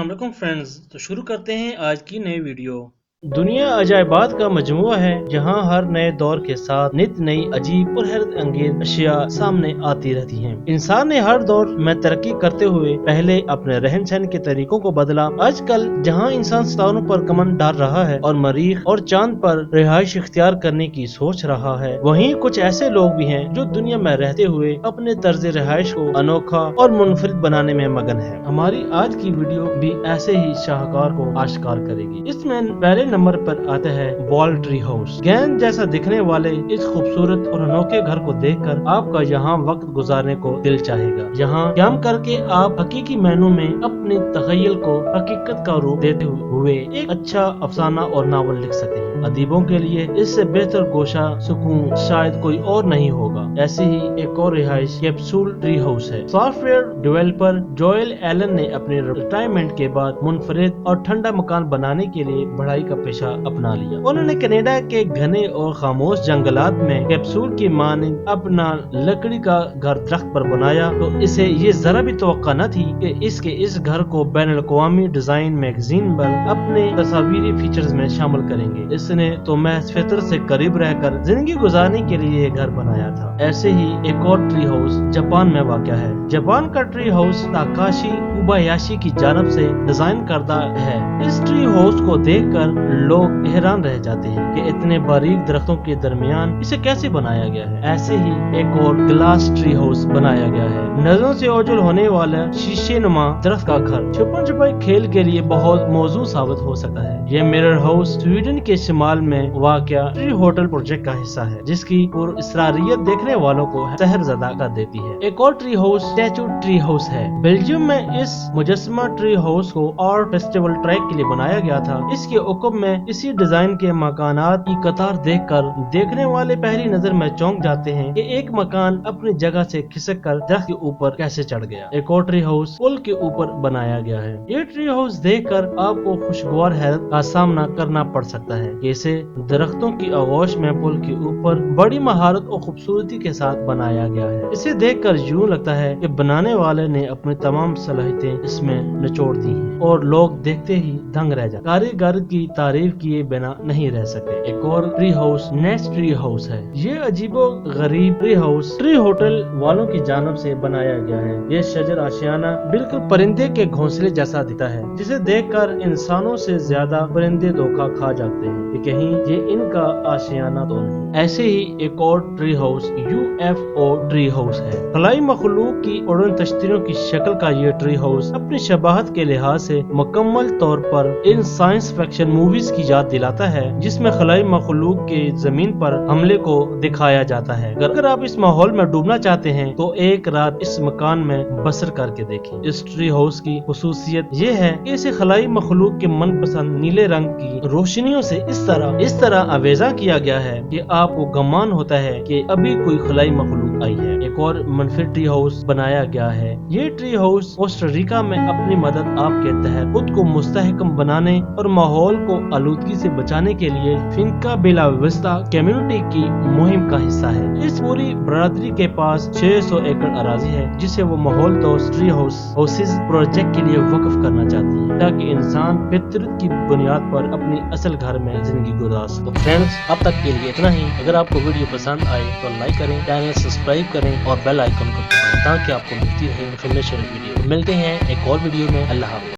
अस्सलाम वालेकुम फ्रेंड्स। तो शुरू करते हैं आज की नई वीडियो। दुनिया अजायबात का मजमुआ है जहाँ हर नए दौर के साथ नित नई अजीब और हैरत अंगेज अशिया सामने आती रहती हैं। इंसान ने हर दौर में तरक्की करते हुए पहले अपने रहन सहन के तरीकों को बदला। आजकल जहाँ इंसान सितारों पर कमन डाल रहा है और मरीख और चांद पर रिहाइश इख्तियार करने की सोच रहा है, वहीं कुछ ऐसे लोग भी हैं जो दुनिया में रहते हुए अपने तर्ज रिहाइश को अनोखा और मुनफरिद बनाने में मगन है। हमारी आज की वीडियो भी ऐसे ही शाहकार को आश्कार करेगी। इसमें पहले नंबर पर आता है वॉल ट्री हाउस। गेंद जैसा दिखने वाले इस खूबसूरत और अनोखे घर को देखकर आपका यहाँ वक्त गुजारने को दिल चाहेगा। यहाँ क्याम करके आप हकीकी मायनों में अपने तखय्युल को हकीकत का रूप देते हुए एक अच्छा अफसाना और नावल लिख सकते हैं। अदीबों के लिए इससे बेहतर गोशा सुकून शायद कोई और नहीं होगा। ऐसे ही एक और रिहाइश कैप्सूल ट्री हाउस है। सॉफ्टवेयर डेवलपर जोएल एलन ने अपने रिटायरमेंट के बाद मुनफरिद और ठंडा मकान बनाने के लिए पढ़ाई का पेशा अपना लिया। उन्होंने कनाडा के घने और खामोश जंगलात में कैप्सूल की मानिंद अपना लकड़ी का घर दरख्त पर बनाया, तो इसे ये जरा भी तवक्का न थी कि इसके इस घर को बैनुल अक़वामी डिजाइन मैगजीन पर अपने तस्वीरी फीचर्स में शामिल करेंगे। इसने तो महज फितरत से करीब रहकर जिंदगी गुजारने के लिए घर बनाया था। ऐसे ही एक और ट्री हाउस जापान में वाक़या है। जापान का ट्री हाउस ताकाशी कोबायाशी की जानब से डिजाइन करदा है। इस ट्री हाउस को देखकर लोग हैरान रह जाते हैं कि इतने बारीक दरख्तों के दरमियान इसे कैसे बनाया गया है। ऐसे ही एक और ग्लास ट्री हाउस बनाया गया है। नजरों से ओझल होने वाला शीशे नुमा दरख्त का घर छुपन छुपाई खेल के लिए बहुत मौजू साबित हो सकता है। यह मिरर हाउस स्वीडन के शिमाल में वाक़या ट्री होटल प्रोजेक्ट का हिस्सा है, जिसकी पुरअसरारियत देखने वालों को सहरज़दा कर देती है। एक और tree house statue tree house है। बेल्जियम में इस मुजस्समा ट्री हाउस को आर्ट फेस्टिवल ट्रैक के लिए बनाया गया था। इसके उकम में इसी डिजाइन के मकानात की कतार देखकर देखने वाले पहली नजर में चौंक जाते हैं कि एक मकान अपनी जगह से खिसक कर दरख्त के ऊपर कैसे चढ़ गया। एक और ट्री हाउस पुल के ऊपर बनाया गया है। ये ट्री हाउस देखकर आपको खुशगवार हैरत का सामना करना पड़ सकता है कि इसे दरख्तों की आगोश में पुल के ऊपर बड़ी महारत और खूबसूरती के साथ बनाया गया है। इसे देखकर यूं लगता है कि बनाने वाले ने अपनी तमाम सलाहियतें इसमें निचोड़ दी हैं और लोग देखते ही दंग रह जाते। कारीगर की तारीफ किए बिना नहीं रह सकते। एक और tree house nest tree house है। ये अजीबो गरीब ट्री हाउस ट्री होटल वालों की जानब से बनाया गया है। ये शजर आशियाना बिल्कुल परिंदे के घोंसले जैसा दिखता है, जिसे देखकर इंसानों से ज्यादा परिंदे धोखा खा जाते हैं कि कहीं ये इनका आशियाना तो नहीं। ऐसे ही एक और tree house UFO tree house है। खलाई मखलूक की उड़न तश्तियों की शक्ल का ये ट्री हाउस अपनी शबाहत के लिहाज से मुकम्मल तौर पर इन साइंस फिक्शन मूवीज की याद दिलाता है, जिसमें खलाई मखलूक के जमीन पर हमले को दिखाया जाता है। अगर आप इस माहौल में डूबना चाहते हैं तो एक रात इस मकान में बसर करके देखें। इस ट्री हाउस की खुसूसियत ये है कि इसे खलाई मखलूक के मनपसंद नीले रंग की रोशनियों से इस तरह आवेजा किया गया है कि आपको गमान होता है कि अभी कोई खलाई मखलूक आई है। एक और मनफी ट्री हाउस बनाया गया है। ये ट्री हाउस कोस्टा रिका में अपनी मदद आपके तहत खुद को मुस्तहकम बनाने और माहौल को आलूदगी से बचाने के लिए फिनका बेला विस्ता कम्युनिटी की मुहिम का हिस्सा है। इस पूरी बरादरी के पास 600 एकड़ अराजी है, जिसे वो माहौल दोस्त ट्री हाउसेज प्रोजेक्ट के लिए वक्फ करना चाहती है, ताकि इंसान फितरत की बुनियाद पर अपनी असल घर में जिंदगी गुजार सके। तो फ्रेंड्स, अब तक के लिए इतना ही। अगर आपको वीडियो पसंद आए तो लाइक करें, चैनल सब्सक्राइब करें और बेल आइकन को दबाएं ताकि आपको मिलती रहे इन्फॉर्मेशन वीडियो। मिलते हैं एक और वीडियो में। अल्लाह हाफ़िज़।